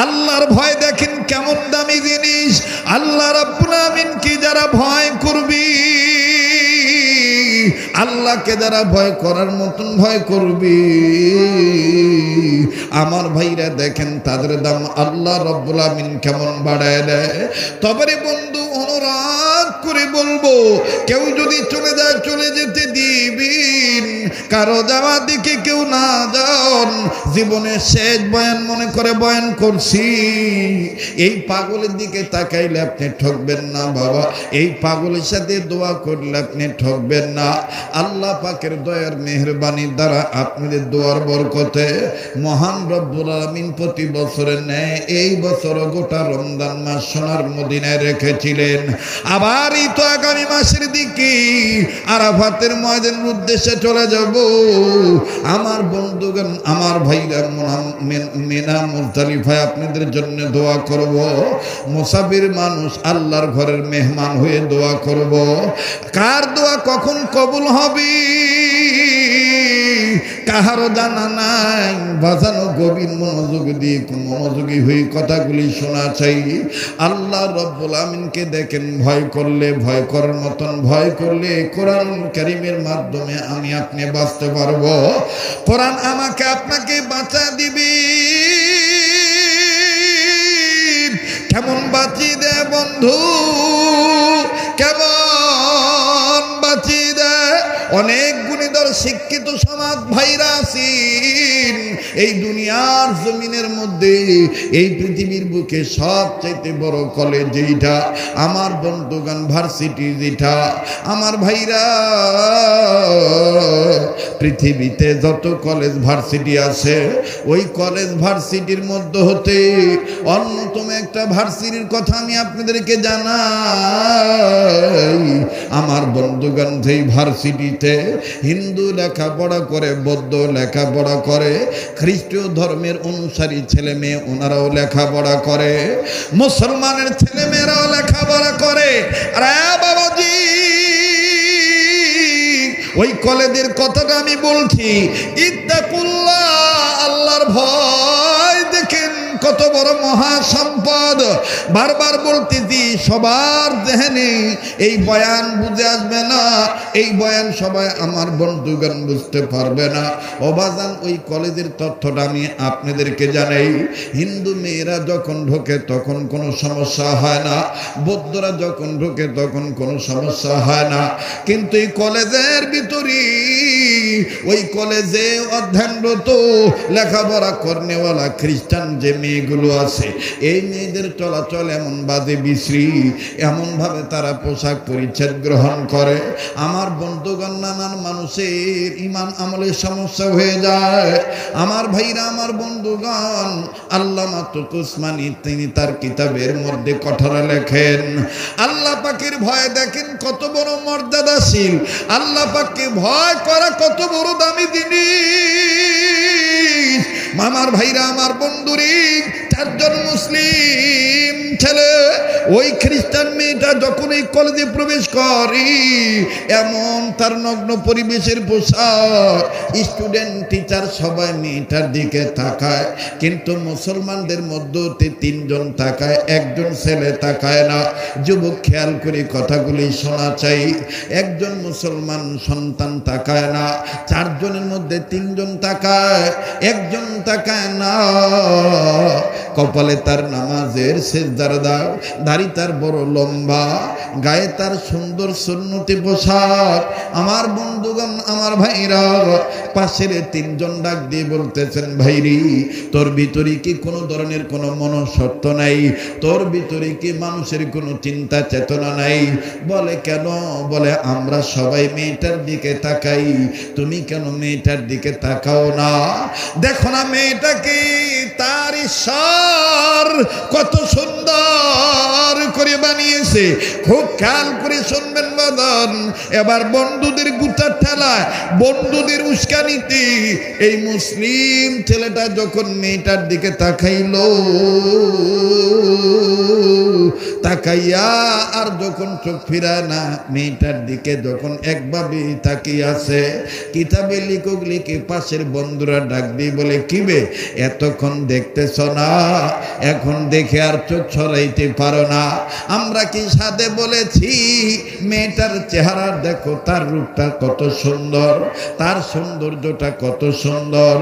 আল্লাহর ভয় দেখেন কেমন দামি জিনিস। আল্লাহ রাব্বুল আমিনকে যারা ভয় করবি, আল্লাহকে যারা ভয় করার মতন ভয় করবি, আমার ভাইরা দেখেন তাদের দাম আল্লাহ রাব্বুল আমিন কেমন বাড়ায় দেয়। তবে বন্ধু অনুরোধ করে বলবো, কেউ যদি চলে যায় চলে যেতে দিবেন, কারো যাওয়া দিকে কেউ না যান। জীবনের শেষ বয়ান মনে করে বয়ান করছি, এই পাগলের দিকে তাকাইলে আপনি ঠকবেন না বাবা, এই পাগলের সাথে দোয়া করলে আপনি ঠকবেন না। আল্লাহ পাকের দয়ার মেহেরবানির দ্বারা আপনাদের দোয়ার বরকতে মহান রব্বুল আমিন প্রতি বছরের ন্যায় এই বছর গোটা রমজান মাস সোনার মদিনায় রেখেছিলেন। আবার এই তো আগামী মাসের দিকে আরাফাতের ময়দানের উদ্দেশ্যে চলে যাব। আমার বন্ধুগণ, আমার ভাইরা, মিনা মুজদালিফায় আপনাদের জন্য দোয়া করব। মুসাফির মানুষ আল্লাহর ঘরের মেহমান হয়ে দোয়া করব। কার দোয়া কখন কবুল হবে কাহারও জানা নাই। বাজানো গভীর মনোযোগী হয়ে কথাগুলি শোনা চাই। আল্লাহ রব্বুল আমিনকে দেখেন ভয় করলে, ভয় করার মতন ভয় করলে কোরআন কারীমের মাধ্যমে আমি আপনি বাঁচতে পারবো। কোরআন আমাকে আপনাকে বাঁচা দিবে। কেমন বাঁচিয়ে দেয় বন্ধু, কেমন বাঁচিয়ে দেয়। অনেক গুণীধর শিক্ষিত সমাজ ভাইরা আছেন এই দুনিয়ার জমিনের মধ্যে, এই পৃথিবীর বুকে সবচাইতে বড় কলেজ যেটা, আমার বন্ধুগণ ভার্সিটি যেটা, আমার ভাইরা পৃথিবীতে যত কলেজ ভার্সিটি আছে, ওই কলেজ ভার্সিটির মধ্যে হতে অন্যতম একটা ভার্সিটির কথা আমি আপনাদেরকে জানাই। আমার বন্ধুগণ, যেই ভার্সিটিতে হিন্দু লেখাপড়া করে, বৌদ্ধ লেখাপড়া করে, খ্রিস্টীয় ধর্মের অনুসারী ছেলে মেয়ে ওনারাও লেখাপড়া করে, মুসলমানের ছেলে মেয়েরাও লেখাপড়া করে। আরে বাবাজি, ওই কলেজের কথাটা আমি বলছি। ইত্তাকুল্লাহ, আল্লাহর ভয় দেখেন কত বড় মহা সম্পদ। বারবার বলতেছি, সবার জেহেনে এই বয়ান বুঝে আসবে না, এই বয়ান সবাই আমার বন্ধুগণ বুঝতে পারবে না। অবাজান, ওই কলেজের তথ্যটা আমি আপনাদেরকে জানাই। হিন্দু মেয়েরা যখন ঢোকে তখন কোনো সমস্যা হয় না, বৌদ্ধরা যখন ঢোকে তখন কোনো সমস্যা হয় না। কিন্তু এই কলেজের ভিতরে, ওই কলেজে অধ্যয়নরত লেখাপড়া করনেওয়ালা খ্রিস্টান যে মেয়েগুলো আছে, এই মেয়েদের চলাচল এমন বাজে বিশ্রী, এমনভাবে তারা পোশাক পরিচ্ছদ গ্রহণ করে। আমার বন্ধুগণ, নানান মানুষের ইমান আমলের সমস্যা হয়ে যায়। আমার ভাইরা, আমার বন্ধুগণ, আল্লামা তুকি উসমানী তিনি তার কিতাবের মধ্যে কঠোর লেখেন, আল্লাহ পাকের ভয় দেখেন কত বড় মর্যাদাশীল, আল্লাহ পাককে ভয় করা কত বড় দামি জিনিস। আমার ভাইরা, আমার বন্ধুরি, চারজন মুসলিম ছেলে, ওই খ্রিস্টান মেয়েটা যখন এই কলেজে প্রবেশ করে, এমন তার নগ্ন পরিবেশের পোশাক, স্টুডেন্ট টিচার সবাই মেয়েটার দিকে তাকায়, কিন্তু মুসলমানদের মধ্যে তিনজন তাকায়, একজন ছেলে তাকায় না। যুবক খেয়াল করে কথাগুলি শোনা চাই। একজন মুসলমান সন্তান তাকায় না, চারজনের মধ্যে তিনজন তাকায়, একজন তাকায় না। কপালে তার নামাজের সেজদার দাগ, দাড়ি তার বড় লম্বা, গায়ে তার সুন্দর সুন্নতি পোশাক। আমার বন্ধুগণ, আমার ভাইরা, পাশের তিনজন ডাক দিয়ে বলতেছেন, ভাইরি, তোর ভিতরে কি কোনো ধরনের কোনো মনসত্ব নাই? তোর ভিতরে কি মানুষের কোনো চিন্তা চেতনা নাই? বলে কেন? বলে আমরা সবাই মেয়েটার দিকে তাকাই, তুমি কেন মেয়েটার দিকে তাকাও না? দেখো না মেয়েটাকে, তার ঈশ্বর কত সুন্দর করে বানিয়েছে। খুব খেয়াল করে শুনবেন বাদন। এবার বন্ধুদের গুটার ঠেলায়, বন্ধুদের উস্কানিতে এই মুসলিম ছেলেটা যখন মেয়েটার দিকে তাকাইল, তাকাইয়া আর যখন চোখ ফিরায় না, মেয়েটার দিকে যখন একভাবে তাকিয়ে আছে, কিতাবে লিখুক লিখে পাশের বন্ধুরা ডাক দিয়ে বলে, কিবে এতক্ষণ দেখতেছ না, এখন দেখে আর চোখ ছড়াইতে পারো না? আমরা কি সাথে বলেছি মেয়েটার চেহারা দেখো, তার রূপটা কত সুন্দর, তার সৌন্দর্যটা কত সুন্দর।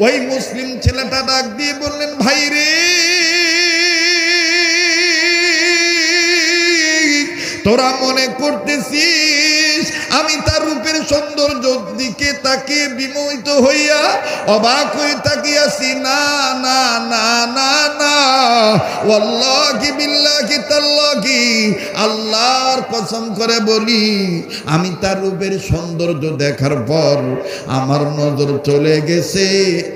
ওই মুসলিম ছেলেটা ডাক দিয়ে বললেন, ভাই রে, তোরা মনে করতেছিস আমি তার রূপের সৌন্দর্য দিকে তাকিয়ে বিমোহিত হইয়া অবাক হয়ে তাকিয়াছি? না না না না না, ওয়াল্লাহি বিল্লাহি তাল্লাহি, আল্লাহর কসম করে বলি, আমি তার রূপের সৌন্দর্য দেখার পর আমার নজর চলে গেছে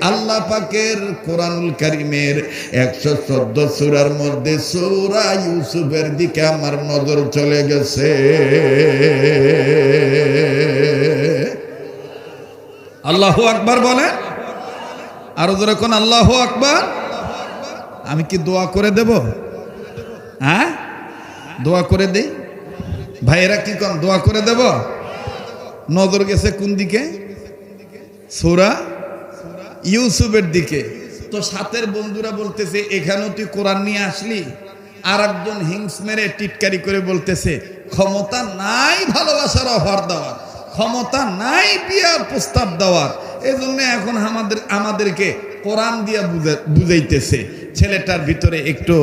আল্লাহ পাকের কোরআনুল কারীমের 114 সূরার মধ্যে সূরা ইউসুফের দিকে আমার নজর চলে গেছে। আল্লাহু আকবার বলে, আরো জোরে কোন আল্লাহু আকবার। আমি কি দোয়া করে দেব? হ্যাঁ, দোয়া করে দেই। ভাইয়েরা কি কোন দোয়া করে দেব? নজর গেছে কোন দিকে? সূরা ইউসুফের দিকে। তো সাথের বন্ধুরা বলতেছে, এখানেও তুই কোরআন নিয়ে আসলি? আর একজন হিংস মেরে টিটকারি করে বলতেছে, ক্ষমতা নাই ভালোবাসার অফার দেওয়ার, ক্ষমতা নাই বিয়ার প্রস্তাব দেওয়ার, এজন্য এখন আমাদেরকে কোরআন দিয়া বুঝাইতেছে। ছেলেটার ভিতরে একটু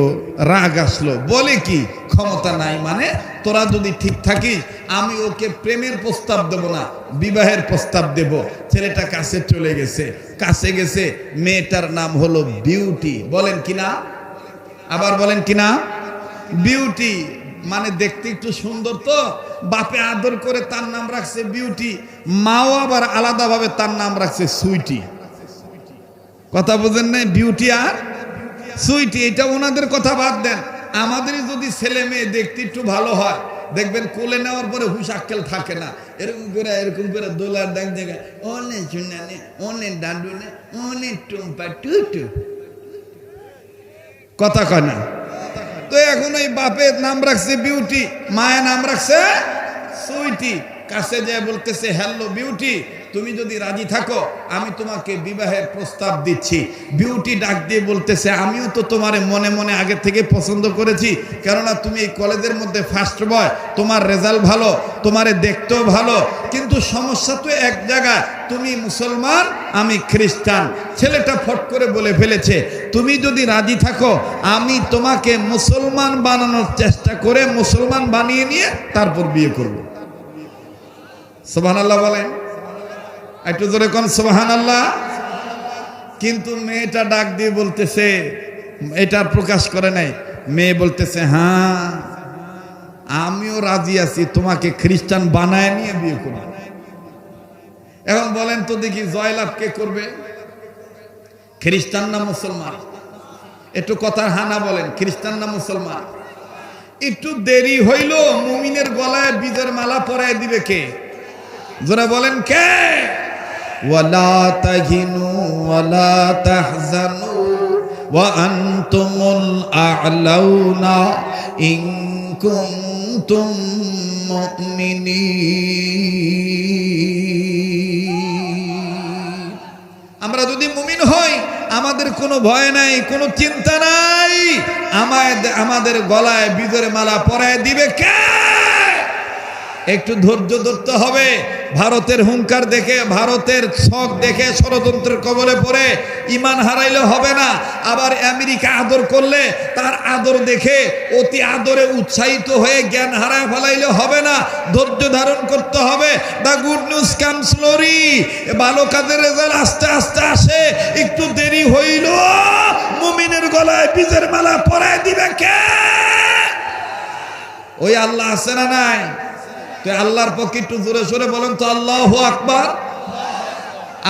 রাগ আসলো, বলে কি ক্ষমতা নাই মানে? তোরা যদি ঠিক থাকিস আমি ওকে প্রেমের প্রস্তাব দেব না, বিবাহের প্রস্তাব দেব। ছেলেটা কাছে চলে গেছে, কাছে গেছে, মেয়েটার নাম হলো বিউটি। বলেন কিনা? আবার বলেন কিনা? বিউটি মানে দেখতে একটু সুন্দর, তো বাপে আদর করে তার নাম রাখছে বিউটি, মাও আবার আলাদাভাবে তার নাম রাখছে সুইটি। কথা বুঝেন না? বিউটি আর সুইটি, এটা ওনাদের কথা বাদ দেন। আমাদের যদি ছেলে মেয়ে দেখতে একটু ভালো হয়, দেখবেন কোলে নেওয়ার পরে হুশ আক্কেল থাকে না, এরকম করে দোলার ডাক জায়গায় অনে চুনানে, অনে ডাডুনে, অনে টুম্পা টুটু, কথা কয় না? তো এখন ওই বাপের নাম রাখছে বিউটি, মায়ের নাম রাখছে সুইটি। কাছে যায় বলতেছে, হ্যালো বিউটি, তুমি যদি রাজি থাকো আমি তোমাকে বিবাহের প্রস্তাব দিচ্ছি। বিউটি ডাক দিয়ে বলতেছে, আমিও তো তোমারে মনে মনে আগে থেকে পছন্দ করেছি, কেননা তুমি এই কলেজের মধ্যে ফার্স্ট বয়, তোমার রেজাল্ট ভালো, তোমারে দেখতেও ভালো, কিন্তু সমস্যা তো এক জায়গায়, তুমি মুসলমান আমি খ্রিস্টান। ছেলেটা ফট করে বলে ফেলেছে, তুমি যদি রাজি থাকো আমি তোমাকে মুসলমান বানানোর চেষ্টা করে মুসলমান বানিয়ে নিয়ে তারপর বিয়ে করব। সুবহানাল্লাহ বলেন, একটু জোরে কোন সুবহানাল্লাহ। কিন্তু মেয়েটা ডাক দিয়ে বলতেছে, এটা প্রকাশ করে নাই, মেয়ে বলতেছে, হ্যাঁ আমিও রাজি আছি তোমাকে খ্রিস্টান বানায় নিয়ে বিয়ে করব। এখন বলেন তো দেখি জয়লাভ কে করবে, খ্রিস্টান না মুসলমান? একটু কথার হানা বলেন, খ্রিস্টান না মুসলমান? একটু দেরি হইল, মুমিনের গলায় বীজের মালা পরায় দিবে কে? জোরে বলেন কে? ওয়ালা তাহিনু ওয়ালা তাহজানু ওয়া আনতুমুল আ'লাউনা ইন কুনতুম মুমিনিন। আমরা যদি মুমিন হই আমাদের কোনো ভয় নাই, কোনো চিন্তা নাই। আমাদের গলায় বীজের মালা পরায় দিবে কে? একটু ধৈর্য ধরতে হবে। ভারতের হুঙ্কার দেখে, ভারতের ছক দেখে ষড়যন্ত্রের কবলে পড়ে ইমান হারাইলে হবে না। আবার আমেরিকা আদর করলে তার আদর দেখে অতি আদরে উৎসাহিত হয়ে জ্ঞান হারায় ফেলাইলে হবে না, ধৈর্য ধারণ করতে হবে। The good news comes slowly, ভালো কাজের রেজাল্ট আস্তে আস্তে আসে। একটু দেরি হইল, মুমিনের গলায় বীজের মালা পরায় দিবে কে? ওই আল্লাহ আছে না নাই? তো আল্লাহর পক্ষে একটু জোরে সোরে বলেন তো আল্লাহু আকবার।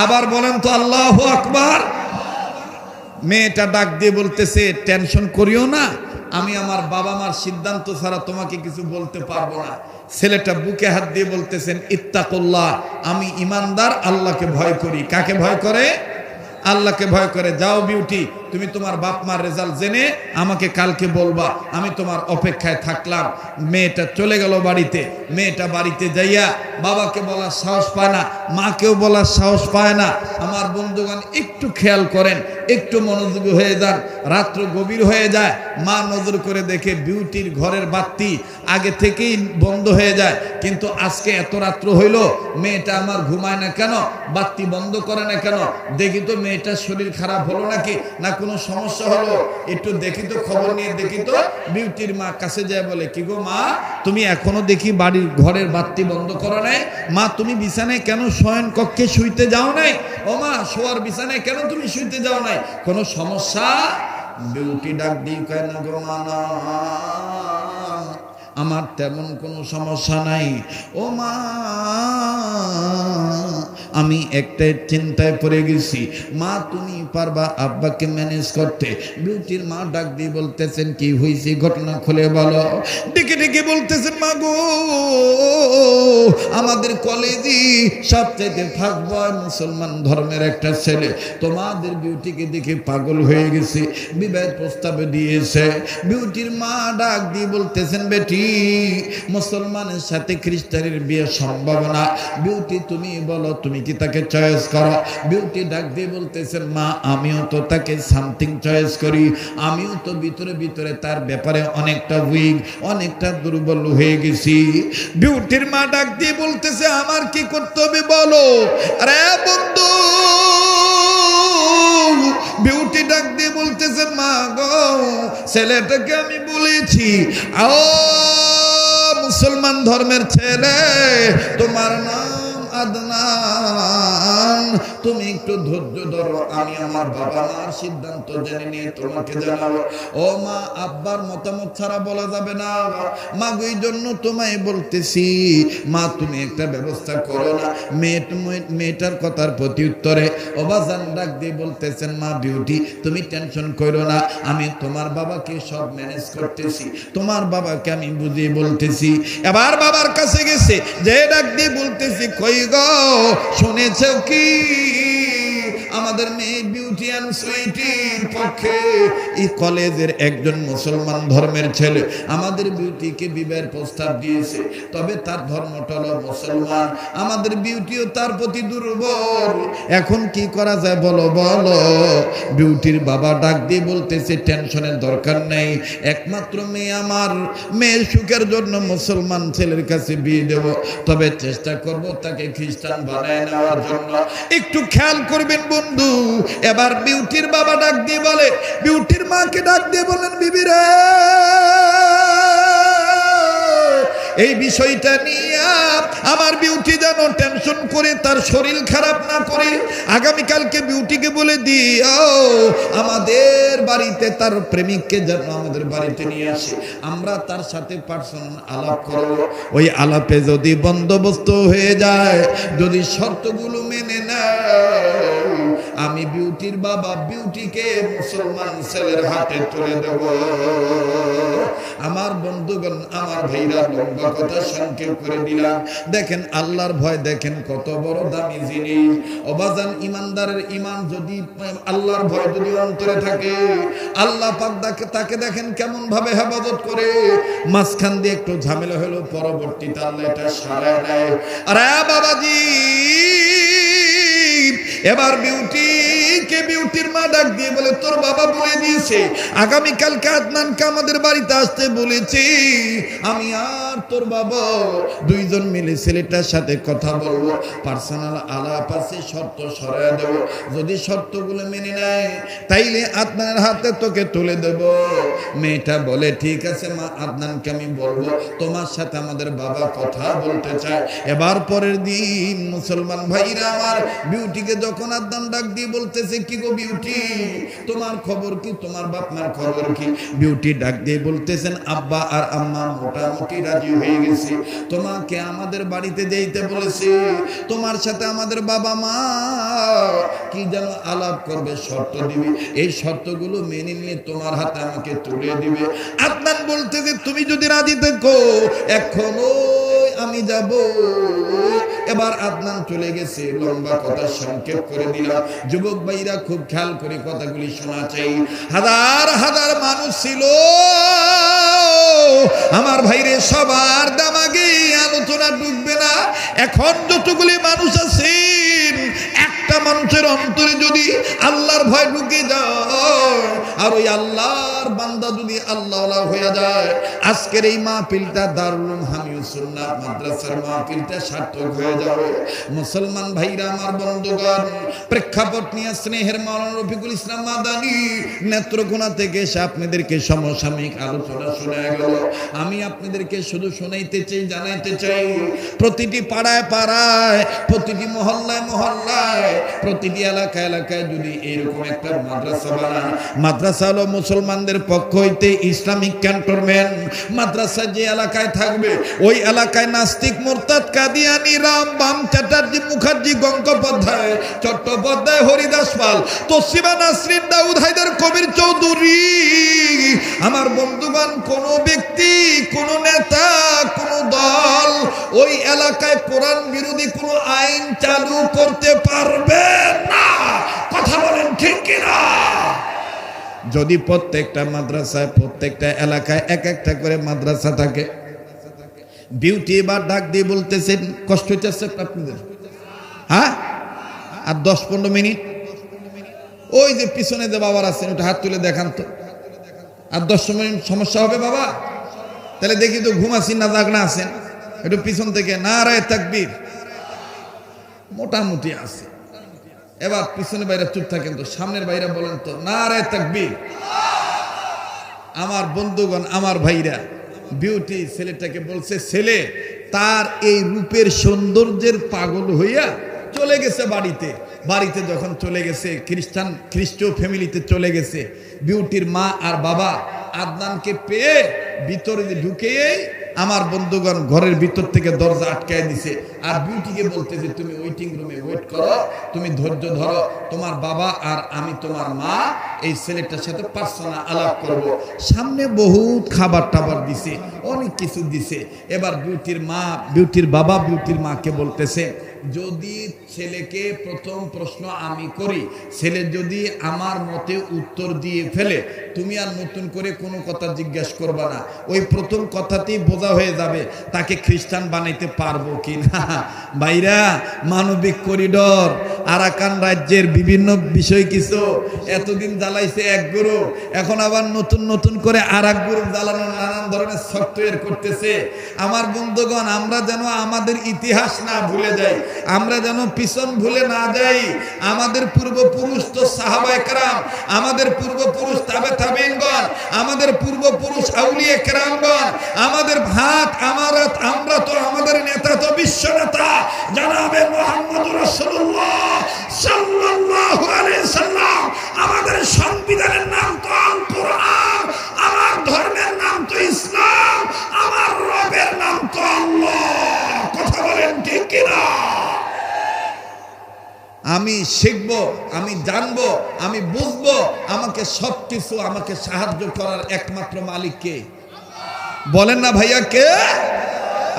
আবার বলেন তো আল্লাহু আকবার। মেয়েটা ডাক দিয়ে বলতেছে, টেনশন করিও না, আমি আমার বাবা মার সিদ্ধান্ত ছাড়া তোমাকে কিছু বলতে পারবো না। ছেলেটা বুকে হাত দিয়ে বলতেছেন, ইত্তাকুল্লাহ, আমি ইমানদার, আল্লাহকে ভয় করি। কাকে ভয় করে? আল্লাহকে ভয় করে। যাও বিউটি, তুমি তোমার বাপ মার রেজাল্ট জেনে আমাকে কালকে বলবা, আমি তোমার অপেক্ষায় থাকলাম। মেয়েটা চলে গেল বাড়িতে। মেয়েটা বাড়িতে যাইয়া বাবাকে বলার সাহস পায় না, মাকেও বলার সাহস পায় না। আমার বন্ধুগণ একটু খেয়াল করেন, একটু মনোযোগী হয়ে যান। রাত্র গভীর হয়ে যায়, মা নজর করে দেখে বিউটির ঘরের বাতি আগে থেকেই বন্ধ হয়ে যায়, কিন্তু আজকে এত রাত্র হইল মেয়েটা আমার ঘুমায় না কেন, বাতি বন্ধ করে না কেন? দেখি তো মেয়েটার শরীর খারাপ হলো নাকি, না কোনো সমস্যা হলো, একটু দেখি তো, খবর নিয়ে দেখি তো। বিউটির মা কাছে যায় বলে, কি গো মা, তুমি এখনো দেখি বাড়ির ঘরের বাতি বন্ধ করো নাই? মা তুমি বিছানায় কেন শয়ন কক্ষে শুইতে যাও নাই? ও মা, শোয়ার বিছানায় কেন তুমি শুইতে যাও নাই? কোনো সমস্যা? বিউটি ডাক দিই, কেন গো মা, না আমার তেমন কোনো সমস্যা নাই। ও মা, আমি একটা চিন্তায় পড়ে গেছি। মা তুমি পারবা আব্বাকে ম্যানেজ করতে? বিউটির মা ডাক দিয়ে বলতেছেন, কি হয়েছে, ঘটনা খুলে বলো। ডেকে ডেকে বলতেছেন, মা গো, আমাদের কলেজে সবচাইতে ফাঁক বয় মুসলমান ধর্মের একটা ছেলে তোমাদের বিউটিকে দেখে পাগল হয়ে গেছে, বিবাহের প্রস্তাবে দিয়েছে। বিউটির মা ডাক দিয়ে বলতেছেন, বেটি মুসলমানের সাথে খ্রিস্টানের বিয়ে সম্ভব না। বিউটি তুমি বলো, তুমি কি তাকে চয়েস করো? বিউটি ডাক দিয়ে বলতেছেন, মা আমিও তো তাকে সামথিং চয়েস করি, আমিও তো ভিতরে ভিতরে তার ব্যাপারে অনেকটা উইক, অনেকটা দুর্বল হয়ে গেছি। বিউটির মা ডাক দিয়ে বলতেছে, আমার কি করতে হবে বলো? আরে বন্ধু, বিউটি ডাক দিয়ে বলতেছে, মা গো, ছেলেটাকে আমি বলেছি মুসলমান ধর্মের ছেলে, তোমার নাম আদনান, তুমি একটু ধৈর্য ধরো, আমি আমার বাবা মার সিদ্ধান্ত জেনে নিয়ে তোমাকে জানাবো। ও মা, আব্বার মতামত ছাড়া বলা যাবে না। মা গো, এই জন্য তোমায় বলতেছি, মা তুমি একটা ব্যবস্থা করো না। মেয়েটার কথার প্রতি উত্তরে অবাজান ডাক দিয়ে বলতেছেন, মা বিউটি তুমি টেনশন করো না, আমি তোমার বাবাকে সব ম্যানেজ করতেছি, তোমার বাবাকে আমি বুঝিয়ে বলতেছি। এবার বাবার কাছে গেছে, যে ডাক দিয়ে বলতেছি, কই গো, শুনেছো কি আমাদের মেয়ে বিউটি অ্যান্ড সুইটির পক্ষে এই কলেজের একজন মুসলমান ধর্মের ছেলে আমাদের বিউটিকে বিবাহের প্রস্তাব দিয়েছে, তবে তার ধর্মটা হলো মুসলমান, আমাদের বিউটিও তার প্রতি দুর্বল, এখন কি করা যায় বলো বলো। বিউটির বাবা ডাক দিয়ে বলতেছে, টেনশনের দরকার নেই, একমাত্র মেয়ে আমার, মেয়ের সুখের জন্য মুসলমান ছেলের কাছে বিয়ে দেব, তবে চেষ্টা করব তাকে খ্রিস্টান বানায় নেওয়ার জন্য। একটু খেয়াল করবেন বন্ধু। এবার বিউটির বাবা ডাক দিয়ে বলে, বিউটির মাকে ডাক দিয়ে বলেন, বিবি রে, এই বিষয়টা নিয়ে আমার বিউটি যেন টেনশন করে তার শরীর খারাপ না করে, আগামীকালকে বিউটিকে বলে দিও আমাদের বাড়িতে তার প্রেমিককে যেন আমাদের বাড়িতে নিয়ে আসে, আমরা তার সাথে পার্সোনাল আলাপ করব। ওই আলাপে যদি বন্দোবস্ত হয়ে যায়, যদি শর্তগুলো মেনে নেয়, আমি বিউটির বাবা বিউটিকে মুসলমান ছেলের হাতে তুলে দেব। আমার বন্ধুগণ, আমার ভাইরা, লম্বা কথা সংক্ষেপ করে দিলাম। দেখেন আল্লাহর ভয়, দেখেন কত বড় দামি জিনিস। অবাজান, ইমানদারের ইমান যদি, আল্লাহর ভয় যদি অন্তরে থাকে, আল্লাহ পাক তাকে দেখেন কেমন ভাবে হেফাজত করে। মাঝখান দিয়ে একটু ঝামেলা হলো, পরবর্তীতে আল্লাহ এটা সারায় নেয়। আরে বাবাজি, এবার বিউটির মা ডাক দিয়ে বলে, তোর বাবা বলে দিয়েছে আগামীকালকে আদনানকে আমাদের বাড়িতে আসতে বলেছি, আমি আর তোর বাবা দুইজন মিলে ছেলেটার সাথে কথা বলবো, পার্সোনাল আলাপ আছে, শর্ত সরাই দেব, যদি শর্তগুলো মেনে নেয় তাইলে আদনানের হাতে তোকে তুলে দেব। মেয়েটা বলে, ঠিক আছে মা, আদনানকে আমি বলবো, তোমার সাথে আমাদের বাবা কথা বলতে চায়। এবার পরের দিন মুসলমান ভাইরা আমার, বিউটিকে যখন আদনান ডাক দিয়ে বলতেছে, কি গো বিউটি, তোমার খবর কি, তোমার বাপ মার খবর কি? বিউটি ডাক দিয়ে বলতেছেন, আব্বা আর আম্মা মোটামুটি রাজি হয়ে গেছে, তোমাকে আমাদের বাড়িতে যেতে বলেছে, তোমার সাথে আমাদের বাবা মা কি যেন আলাপ করবে, শর্ত দিবে, এই শর্তগুলো মেনে নিয়ে তোমার হাতে আমাকে তুলে দিবে। আদনান বলতেছে, তুমি যদি রাজি থাকো এখনো আমি যাব। এবার আদনান চলে গেছে, লম্বা কথা সংক্ষেপ করে দিলাম। যুবক ভাইরা খুব খেয়াল করে কথাগুলি শোনা চাই। হাজার হাজার মানুষ ছিল আমার ভাইরে, সবার দামাগে আলোচনা ডুববে না। এখন যতগুলি মানুষ আছেন, একটা মানুষের অন্তরে যদি আল্লাহর ভয় ঢুকে যায় আর ওই আল্লাহর বান্দা যদি আল্লাহওয়ালা হয়ে যায়, আজকের এই মাহফিলটা দারুল হামিউস সুন্নাত মাদ্রাসার মাহফিলটা সার্থক হয়ে যাবে। মুসলমান ভাইরা আমার, বন্ধুগণ, প্রেক্ষাপট নিয়ে স্নেহের মাওলানা রফিকুল ইসলাম মাদানী নেত্রকোনা থেকে এসে আপনাদেরকে সমসাময়িক আলোচনা শোনা গেল। আমি আপনাদেরকে শুধু শোনাইতে চাই, জানাইতে চাই, প্রতিটি পাড়ায় পাড়ায়, প্রতিটি মহল্লায় মহল্লায়, প্রতিটি এলাকায় এলাকায় যদি এরকম একটা মাদ্রাসা বানায়, মাদ্রাসা হলো মুসলমানদের পক্ষ হইতে ইসলামিক ক্যান্টনমেন্ট। মাদ্রাসা যে এলাকায় থাকবে ওই এলাকায় নাস্তিক, মুরতাদ, কাদিয়ানি, রাম, বাম, চ্যাটার্জি, মুখার্জি, গঙ্গোপাধ্যায়, চট্টোপাধ্যায়, হরিদাস পাল, তসলিমা নাসরিন, দাউদ হায়দার, কবির চৌধুরী, আমার বন্ধুগণ, কোন ব্যক্তি, কোন নেতা, কোন দল ওই এলাকায় কোরআন বিরোধী কোন আইন চালু করতে পারবে না। কথা বলেন ঠিক কিনা? যদি প্রত্যেকটা মাদ্রাসায়, প্রত্যেকটা এলাকায় এক একটা করে মাদ্রাসা থাকে, বিউটি এবার ডাক দিয়ে বলতেছেন, কষ্ট হইতেছে আপনাদের? হ্যাঁ, আর 10-15 মিনিট ওই যে পিছনে যে বাবার আছেন ওটা হাত তুলে দেখান তো। আর 10 মিনিট সমস্যা হবে বাবা? তাহলে দেখি তো ঘুমাসি না জাগনা আছেন, একটু পিছন থেকে নারায়ে তাকবীর মোটামুটি আছে। এবার পিছনে বাইরে চুপ থাকেন তো, সামনের বাইরে বলেন তো নারায়ে তাকবীর। আমার বন্ধুগণ, আমার ভাইরা, বিউটি ছেলেটাকে বলছে, ছেলে তার এই রূপের সৌন্দর্যের পাগল হইয়া চলে গেছে বাড়িতে। বাড়িতে যখন চলে গেছে, খ্রিস্টীয় ফ্যামিলিতে চলে গেছে, বিউটির মা আর বাবা আদনানকে পেয়ে ভিতরে ঢুকেই আমার বন্ধুগণ ঘরের ভিতর থেকে দরজা আটকায় দিছে। আর বিউটিকে বলতেছে, তুমি ওয়েটিং রুমে ওয়েট করো, তুমি ধৈর্য ধরো, তোমার বাবা আর আমি তোমার মা এই ছেলেটার সাথে পার্সোনাল আলাপ করব। সামনে বহুত খাবার টাবার দিছে, অনেক কিছু দিছে। এবার বিউটির মা, বিউটির বাবা বিউটির মাকে বলতেছে, যদি ছেলেকে প্রথম প্রশ্ন আমি করি, ছেলে যদি আমার মতে উত্তর দিয়ে ফেলে, তুমি আর নতুন করে কোনো কথা জিজ্ঞাসা করবা না। ওই প্রথম কথাতেই বোঝা হয়ে যাবে তাকে খ্রিস্টান বানাইতে পারবো কি না। ভাইরা, মানবিক করিডোর, আরাকান রাজ্যের বিভিন্ন বিষয় কিছু এতদিন জ্বালাইছে এক গুরু, এখন আবার নতুন নতুন করে আর এক গুরু জ্বালানোর নানান ধরনের সফটওয়্যার করতেছে। আমার বন্ধুগণ, আমরা যেন আমাদের ইতিহাস না ভুলে যাই, আমরা যেন পিছন ভুলে না যাই। আমাদের পূর্বপুরুষ তো সাহাবায়ে কেরাম, আমাদের পূর্বপুরুষ তাবে তাবেঈনগণ, আমাদের পূর্বপুরুষ আউলিয়া কেরামগণ, আমাদের ভাত আমরা তো, আমাদের নেতা তো বিশ্ব নেতা জনাবে মুহাম্মদুর রাসূলুল্লাহ সাল্লাল্লাহু আলাইহি সাল্লাম। আমাদের সংবিধানের নাম তো আল কোরআন, আমার ধর্মের নাম তো ইসলাম, আমার রবের নাম তো আল্লাহ। কথা বলেন ঠিক কিনা? আমি শিখব, আমি জানবো, আমি বুঝবো, আমাকে সবকিছু, আমাকে সাহায্য করার একমাত্র মালিক কে? বলেন না ভাইয়া, কে?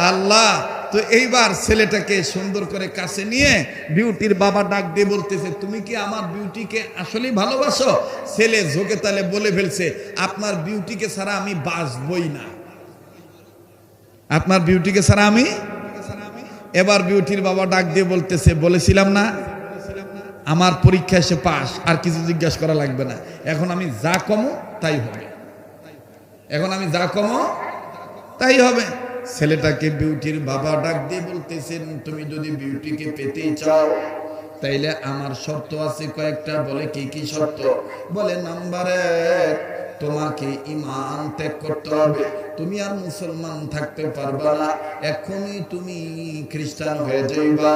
আল্লাহ। তো এইবার ছেলেটাকে সুন্দর করে কাছে নিয়ে বিউটির বাবা ডাক দিয়ে বলতেছে, তুমি কি আমার বিউটিকে আসলেই ভালোবাসো? ছেলে ঝোঁকে তালে বলে ফেলছে, আপনার বিউটিকে ছাড়া আমি বাঁচবই না, আপনার বিউটিকে ছাড়া আমি। এবার বিউটির বাবা ডাক দিয়ে বলতেছে, বলেছিলাম না আমার পরীক্ষা এসে পাস, আর কিছু জিজ্ঞাসা করা লাগবে না, এখন আমি যা কমো তাই হবে, এখন আমি যা কমো তাই হবে। ছেলেটাকে বিউটির বাবা ডাক দিয়ে বলতেছেন, তুমি যদি বিউটিকে পেতেই চাও তাইলে আমার শর্ত আছে কয়েকটা। বলে কি কি শর্ত? বলে নাম্বার 1, তোমাকে ঈমান ত্যাগ করতে হবে, তুমি আর মুসলমান থাকতে পারবা না, এখনই তুমি খ্রিস্টান হয়ে যাইবা।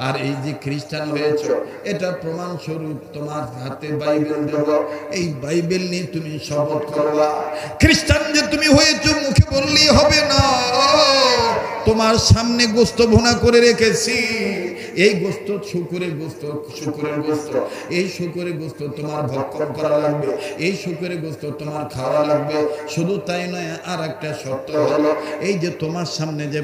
আর এই যে খ্রিস্টান হয়েছো, এটা প্রমাণ স্বরূপ তোমার হাতে বাইবেল দেব, এই বাইবেল নিয়ে তুমি শপথ করবা। খ্রিস্টান যে তুমি হয়েছো মুখে বললেই হবে না, তোমার সামনে গোস্ত ভুনা করে রেখেছি, এই গোস্ত শুকরের গোস্ত, এই শুকরের গোস্ত তোমার ভক্ষণ করা লাগবে, এই শুকরের গোস্ত তোমার খাওয়া লাগবে। শুধু তাই নয়, আর একটা শর্ত হলো, এই যে তোমার সামনে যে